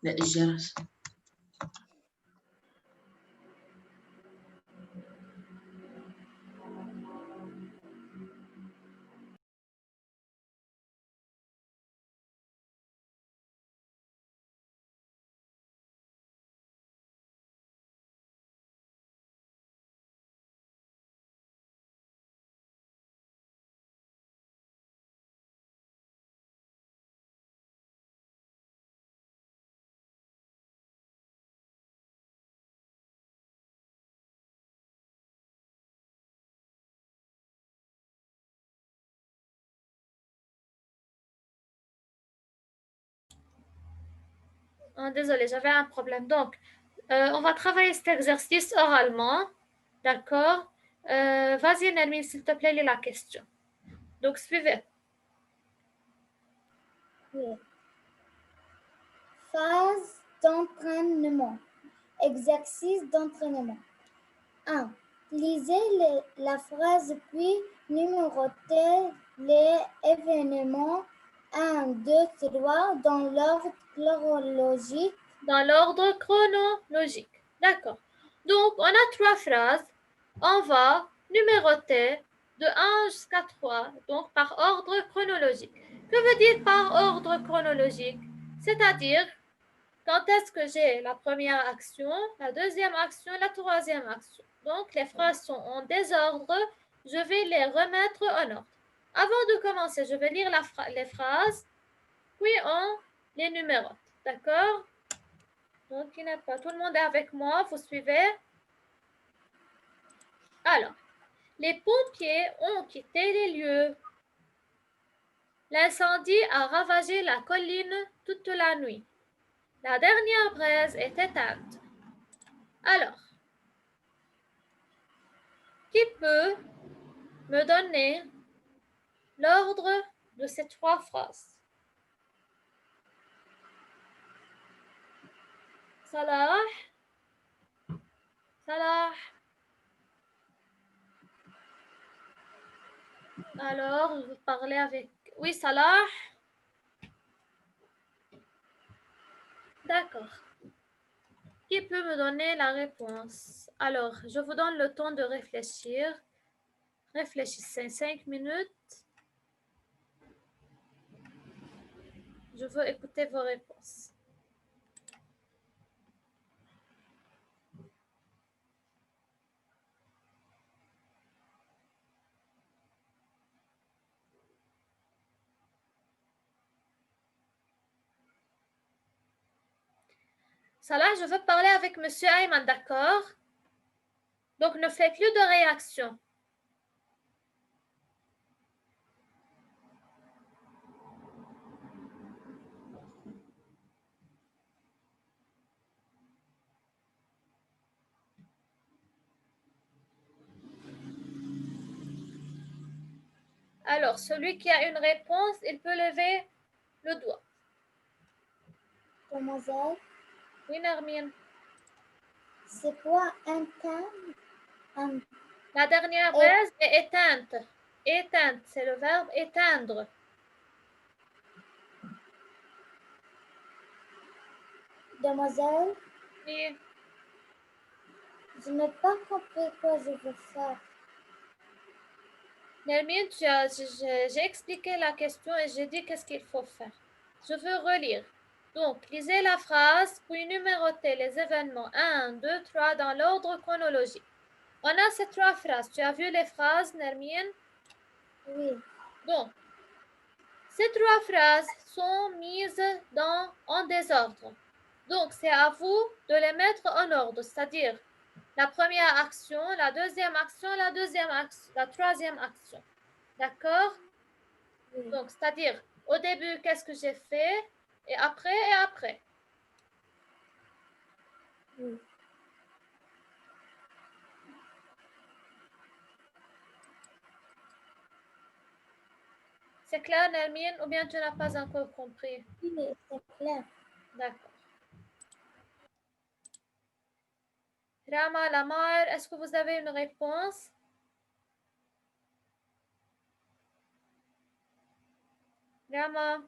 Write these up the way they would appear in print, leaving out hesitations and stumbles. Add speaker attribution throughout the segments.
Speaker 1: لا الجرس.
Speaker 2: Oh, désolée, j'avais un problème. Donc, on va travailler cet exercice oralement. D'accord? Vas-y, Nermine, s'il te plaît, lis la question. Donc, suivez.
Speaker 3: Oui. Phase d'entraînement. Exercice d'entraînement. 1. Lisez la phrase puis numérotez les événements 1, 2, 3 dans l'ordre chronologique.
Speaker 2: Dans l'ordre chronologique. D'accord. Donc, on a 3 phrases. On va numéroter de 1 jusqu'à 3, donc par ordre chronologique. Que veut dire par ordre chronologique? C'est-à-dire, quand est-ce que j'ai la première action, la deuxième action, la troisième action. Donc, les phrases sont en désordre. Je vais les remettre en ordre. Avant de commencer, je vais lire les phrases, puis on les numérote. D'accord? Donc, il n'est pas. Tout le monde est avec moi. Vous suivez? Alors, les pompiers ont quitté les lieux. L'incendie a ravagé la colline toute la nuit. La dernière braise est éteinte. Alors, qui peut me donner l'ordre de ces 3 phrases? Salah? Salah? Alors, je vais parler avec... Oui, Salah? D'accord. Qui peut me donner la réponse? Alors, je vous donne le temps de réfléchir. Réfléchissez 5 minutes. Je veux écouter vos réponses. Salah, je veux parler avec Monsieur Ayman, d'accord? Donc, ne faites plus de réaction. Alors, celui qui a une réponse, il peut lever le doigt.
Speaker 3: Mademoiselle,
Speaker 2: Oui, Nermine.
Speaker 3: c'est quoi un
Speaker 2: La dernière braise est éteinte. Éteinte, c'est le verbe éteindre.
Speaker 3: Demoiselle,
Speaker 2: Oui.
Speaker 3: je n'ai pas compris quoi je veux faire.
Speaker 2: Nermine, j'ai expliqué la question et j'ai dit qu'est-ce qu'il faut faire. Je veux relire. Donc, lisez la phrase, puis numérotez les événements 1, 2, 3 dans l'ordre chronologique. On a ces 3 phrases. Tu as vu les phrases, Nermine?
Speaker 3: Oui.
Speaker 2: Donc, ces 3 phrases sont mises en désordre. Donc, c'est à vous de les mettre en ordre, c'est-à-dire la première action, la deuxième action, la troisième action. D'accord?
Speaker 3: Oui.
Speaker 2: Donc, c'est-à-dire, au début, qu'est-ce que j'ai fait? Et après.
Speaker 3: Oui.
Speaker 2: C'est clair, Nermine, ou bien tu n'as pas encore compris?
Speaker 3: Oui, c'est clair.
Speaker 2: D'accord. Rama, Lamar, est-ce que vous avez une réponse? Rama?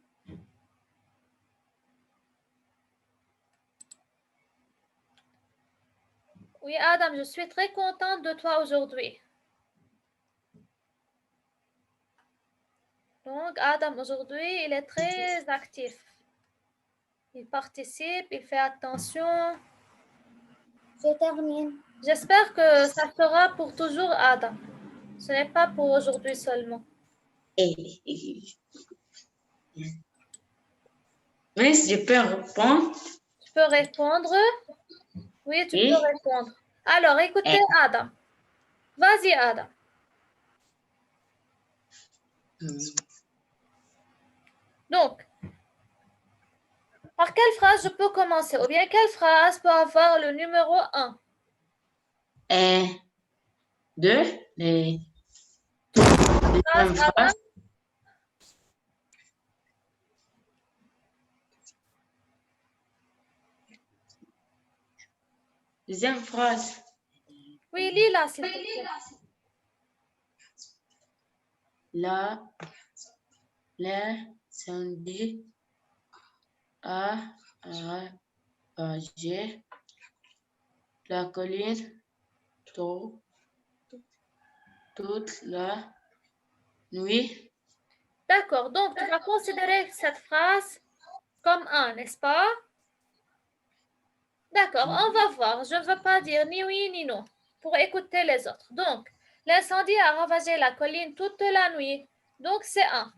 Speaker 2: Oui, Adam, je suis très contente de toi aujourd'hui. Donc, Adam, aujourd'hui, il est très actif. Il participe, il fait attention.
Speaker 3: Je termine.
Speaker 2: J'espère que ça sera pour toujours, Adam. Ce n'est pas pour aujourd'hui seulement.
Speaker 1: Miss, je peux répondre?
Speaker 2: Tu peux répondre? Oui, tu
Speaker 1: Oui.
Speaker 2: peux répondre. Alors, écoutez, Adam. Vas-y, Adam. Donc, par quelle phrase je peux commencer? Ou bien quelle phrase peut avoir le numéro 1?
Speaker 1: 1, 2, les
Speaker 2: Phrase,
Speaker 1: deuxième
Speaker 2: Adam?
Speaker 1: phrase. Deuxième phrase.
Speaker 2: Oui, lis-la, s'il te plaît.
Speaker 1: L'incendie a ravagé la colline toute la nuit.
Speaker 2: D'accord, donc tu vas considérer cette phrase comme 1, n'est-ce pas? D'accord, on va voir. Je ne veux pas dire ni oui ni non pour écouter les autres. Donc, l'incendie a ravagé la colline toute la nuit. Donc, c'est 1.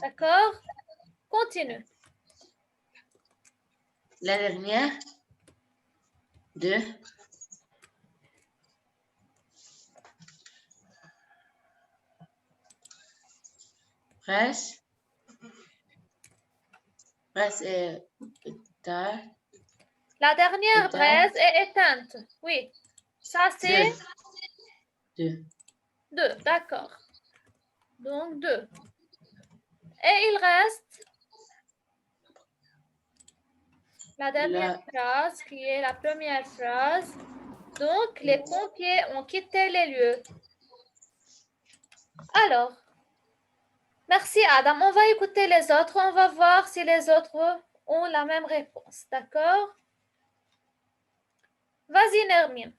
Speaker 2: D'accord? Continue.
Speaker 1: La dernière, 2. Presse est éteinte.
Speaker 2: La dernière braise est éteinte. Oui. Ça, c'est
Speaker 1: 2.
Speaker 2: 2. D'accord. Donc, 2. Et il reste la dernière phrase qui est la première phrase. Donc, les pompiers ont quitté les lieux. Alors, merci Adam. On va écouter les autres. On va voir si les autres ont la même réponse. D'accord? Vas-y, Nermine.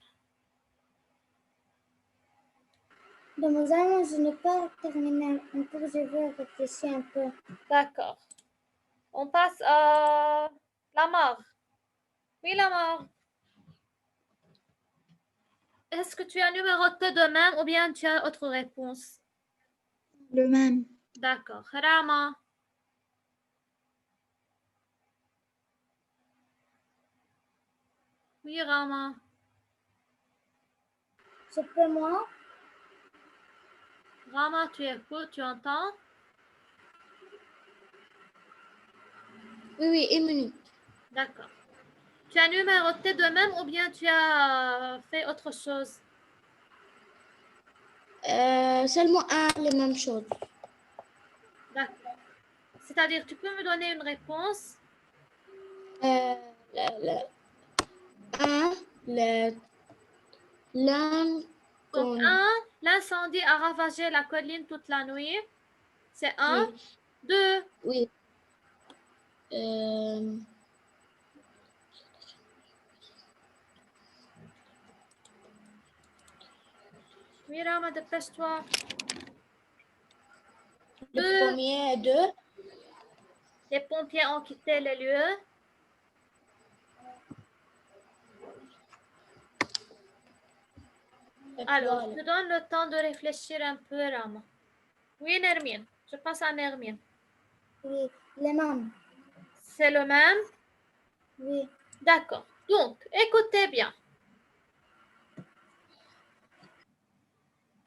Speaker 3: Mademoiselle, je n'ai pas terminé encore, je vais réfléchir un peu.
Speaker 2: D'accord. On passe à Lamar. Oui, Lamar. Est-ce que tu as numéroté de même ou bien tu as autre réponse?
Speaker 3: Le même.
Speaker 2: D'accord. Rama. Oui, Rama.
Speaker 3: C'est pour moi?
Speaker 2: Rama, tu écoutes, tu entends?
Speaker 3: Oui, une minute.
Speaker 2: D'accord. Tu as numéroté de même ou bien tu as fait autre chose?
Speaker 3: Seulement les mêmes choses.
Speaker 2: D'accord. C'est-à-dire, tu peux me donner une réponse? Donc, 1, l'incendie a ravagé la colline toute la nuit. C'est 1.
Speaker 3: Oui.
Speaker 2: 2.
Speaker 3: Oui.
Speaker 2: Oui, Rama, dépêche-toi.
Speaker 3: Le premier, 2.
Speaker 2: Les pompiers ont quitté les lieux. Alors, je te donne le temps de réfléchir un peu, Rama. Oui, Nermine. Je passe à Nermine.
Speaker 3: Oui, les mêmes.
Speaker 2: C'est le même?
Speaker 3: Oui.
Speaker 2: D'accord. Donc, écoutez bien.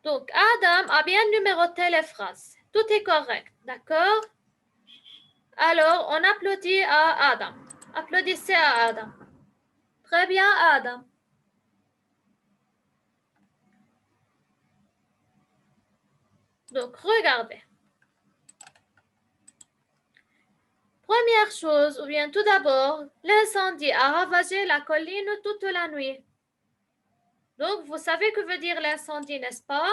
Speaker 2: Donc, Adam a bien numéroté les phrases. Tout est correct, d'accord? Alors, on applaudit à Adam. Applaudissez à Adam. Très bien, Adam. Donc, regardez. Première chose, ou bien tout d'abord, l'incendie a ravagé la colline toute la nuit. Donc, vous savez que veut dire l'incendie, n'est-ce pas?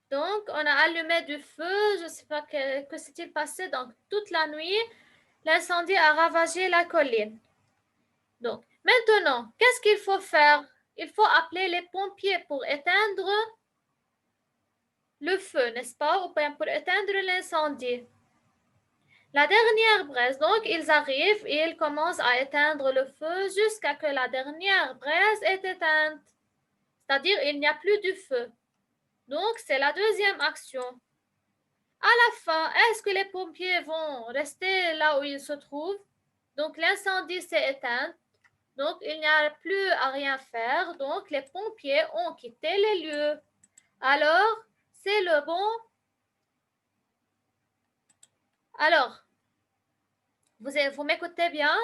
Speaker 2: Donc, on a allumé du feu, je ne sais pas que s'est-il passé. Donc, toute la nuit, l'incendie a ravagé la colline. Donc, maintenant, qu'est-ce qu'il faut faire? Il faut appeler les pompiers pour éteindre le feu, n'est-ce pas? Ou bien pour éteindre l'incendie. La dernière braise, donc ils arrivent et ils commencent à éteindre le feu jusqu'à que la dernière braise est éteinte. C'est-à-dire, il n'y a plus du feu. Donc, c'est la deuxième action. À la fin, est-ce que les pompiers vont rester là où ils se trouvent? Donc, l'incendie s'est éteint. Donc, il n'y a plus à rien faire. Donc, les pompiers ont quitté les lieux. Alors, c'est le bon. Alors, vous m'écoutez bien?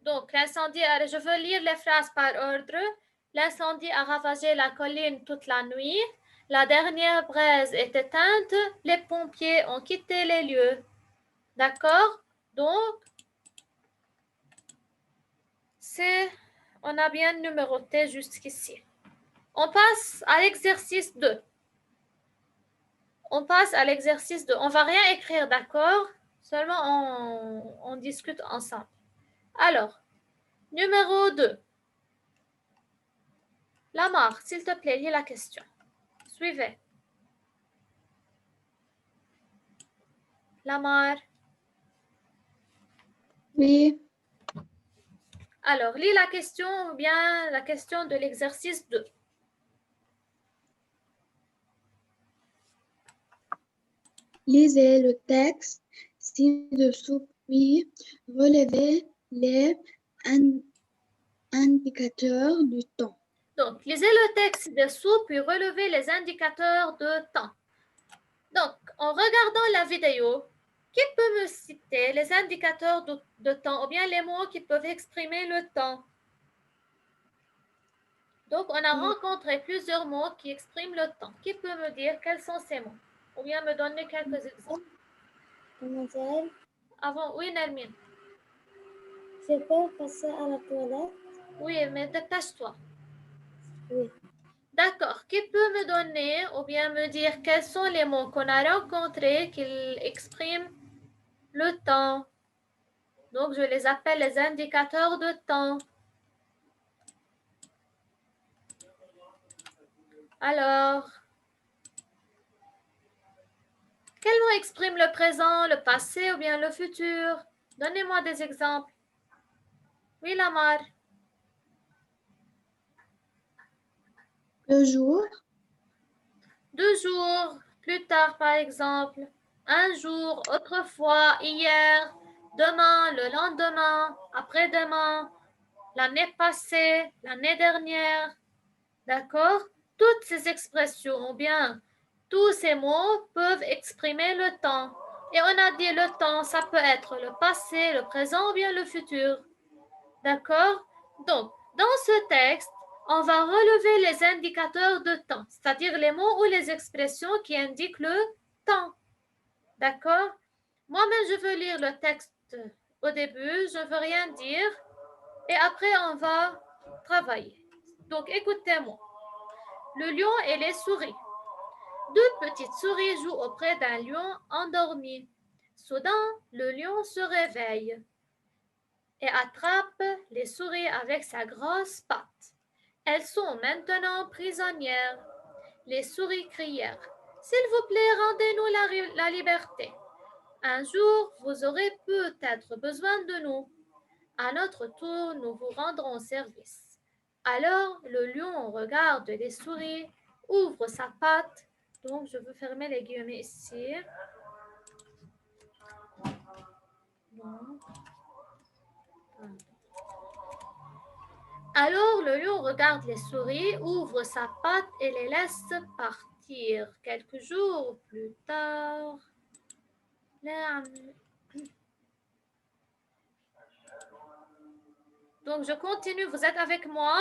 Speaker 2: Donc, l'incendie, je veux lire les phrases par ordre. L'incendie a ravagé la colline toute la nuit. La dernière braise est éteinte. Les pompiers ont quitté les lieux. D'accord? Donc, on a bien numéroté jusqu'ici. On passe à l'exercice 2. On ne va rien écrire, d'accord? Seulement, on discute ensemble. Alors, numéro 2. Lamar, s'il te plaît, lis la question. Suivez. Lamar.
Speaker 3: Oui.
Speaker 2: Alors, lis la question ou bien la question de l'exercice 2.
Speaker 3: Lisez le texte ci-dessous, puis relevez les indicateurs du temps.
Speaker 2: Donc, lisez le texte ci-dessous, puis relevez les indicateurs de temps. Donc, en regardant la vidéo, qui peut me citer les indicateurs de temps ou bien les mots qui peuvent exprimer le temps? Donc, on a rencontré plusieurs mots qui expriment le temps. Qui peut me dire quels sont ces mots? Ou bien me donner quelques exemples.
Speaker 3: Mademoiselle,
Speaker 2: Avant, oui, Nermine.
Speaker 3: je peux passer à la toilette?
Speaker 2: Oui, mais dépêche-toi.
Speaker 3: Oui.
Speaker 2: D'accord. Qui peut me donner ou bien me dire quels sont les mots qu'on a rencontrés qui expriment le temps? Donc, je les appelle les indicateurs de temps. Alors, quel mot exprime le présent, le passé ou bien le futur? Donnez-moi des exemples. Oui, Lamar.
Speaker 3: Le jour,
Speaker 2: 2 jours, plus tard par exemple. 1 jour, autrefois, hier, demain, le lendemain, après-demain, l'année passée, l'année dernière. D'accord? Toutes ces expressions ou bien tous ces mots peuvent exprimer le temps. Et on a dit le temps, ça peut être le passé, le présent ou bien le futur. D'accord? Donc, dans ce texte, on va relever les indicateurs de temps, c'est-à-dire les mots ou les expressions qui indiquent le temps. D'accord? Moi-même, je veux lire le texte au début, je ne veux rien dire. Et après, on va travailler. Donc, écoutez-moi. Le lion et les souris. 2 petites souris jouent auprès d'un lion endormi. Soudain, le lion se réveille et attrape les souris avec sa grosse patte. Elles sont maintenant prisonnières. Les souris crièrent: « S'il vous plaît, rendez-nous la liberté. Un jour, vous aurez peut-être besoin de nous. À notre tour, nous vous rendrons service. » Alors, le lion regarde les souris, ouvre sa patte. Donc, je veux fermer les guillemets ici. Donc, alors, le lion regarde les souris, ouvre sa patte et les laisse partir. Quelques jours plus tard, donc je continue, vous êtes avec moi?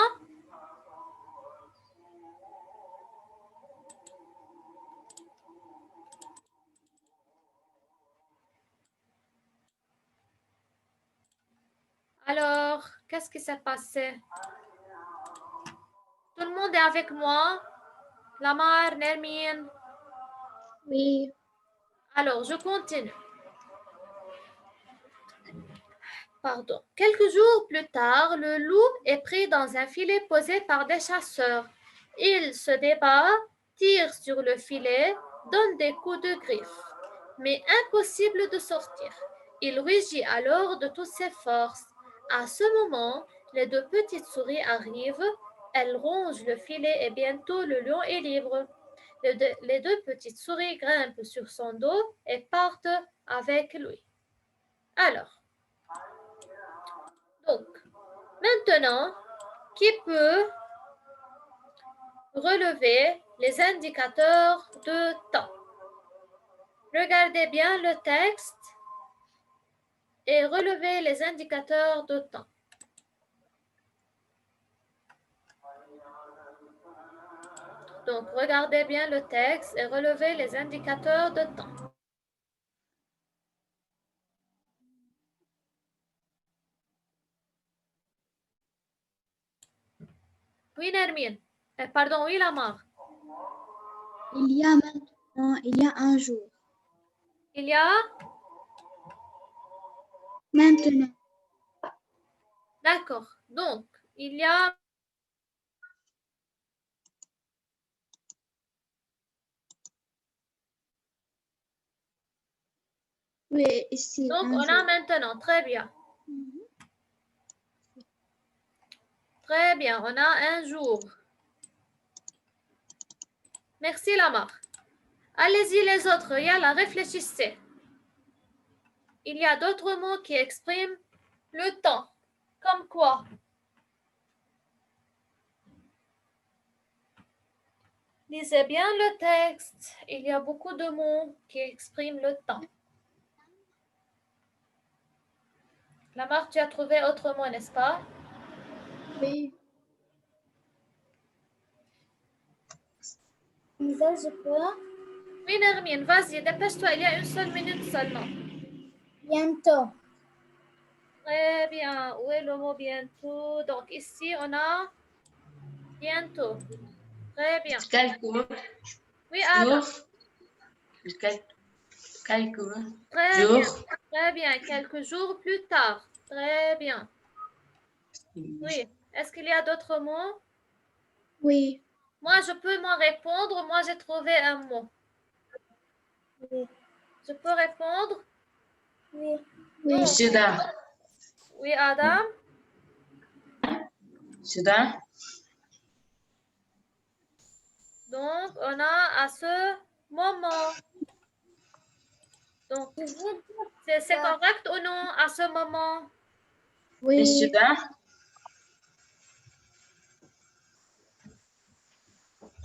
Speaker 2: Alors, qu'est-ce qui s'est passé? Tout le monde est avec moi? Lamar, Nermine?
Speaker 3: oui.
Speaker 2: Alors, je continue. Pardon. Quelques jours plus tard, le loup est pris dans un filet posé par des chasseurs. Il se débat, tire sur le filet, donne des coups de griffe, mais impossible de sortir. Il rugit alors de toutes ses forces. À ce moment, les deux petites souris arrivent. Elles rongent le filet et bientôt le lion est libre. Les deux petites souris grimpent sur son dos et partent avec lui. Alors, donc, maintenant, qui peut relever les indicateurs de temps? Regardez bien le texte et relevez les indicateurs de temps. Donc, regardez bien le texte et relevez les indicateurs de temps. Oui, Nermine. Pardon, oui, Lamar.
Speaker 3: Il y a maintenant, il y a un jour.
Speaker 2: Il y a
Speaker 3: Maintenant.
Speaker 2: D'accord. Donc, il y a
Speaker 3: Oui, ici.
Speaker 2: donc
Speaker 3: un
Speaker 2: on
Speaker 3: jour.
Speaker 2: a maintenant. Très bien. Très bien. On a un jour. Merci, Lamar. Allez-y, les autres. Yalla, réfléchissez. Il y a d'autres mots qui expriment le temps. Comme quoi? Lisez bien le texte. Il y a beaucoup de mots qui expriment le temps. Lamar, tu as trouvé autre mot, n'est-ce pas?
Speaker 3: Oui. Lisa, je peux?
Speaker 2: Oui, Nermine, vas-y, dépêche-toi. Il y a une seule minute seulement.
Speaker 3: Bientôt.
Speaker 2: Très bien. Où est le mot bientôt? Donc ici, on a bientôt. Très bien.
Speaker 1: Calcul.
Speaker 2: Oui, Adam.
Speaker 1: Calcul.
Speaker 2: Très
Speaker 1: Jour.
Speaker 2: bien. Très bien. Quelques jours plus tard. Très bien. Oui. Est-ce qu'il y a d'autres mots?
Speaker 3: Oui.
Speaker 2: Moi, je peux m'en répondre. Moi, j'ai trouvé un mot.
Speaker 3: Oui.
Speaker 2: Je peux répondre?
Speaker 3: Oui. Oui.
Speaker 1: Soudain.
Speaker 2: Oui, Adam.
Speaker 1: Soudain.
Speaker 2: Donc, on a à ce moment. Donc, c'est correct ou non à ce moment?
Speaker 3: Oui.
Speaker 1: Soudain.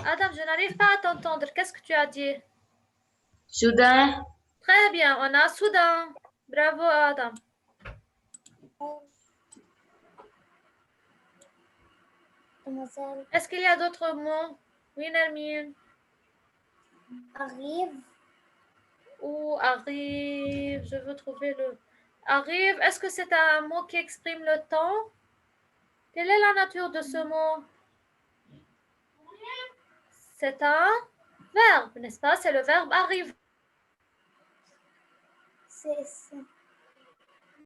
Speaker 2: Adam, je n'arrive pas à t'entendre. Qu'est-ce que tu as dit?
Speaker 1: Soudain.
Speaker 2: Très bien, on a soudain. Bravo, Adam. Est-ce qu'il y a d'autres mots? Oui, Nermine.
Speaker 3: Arrive.
Speaker 2: Ou arrive. Je veux trouver le... Arrive. Est-ce que c'est un mot qui exprime le temps? Quelle est la nature de ce mot? C'est un verbe, n'est-ce pas? C'est le verbe arrive.
Speaker 3: C'est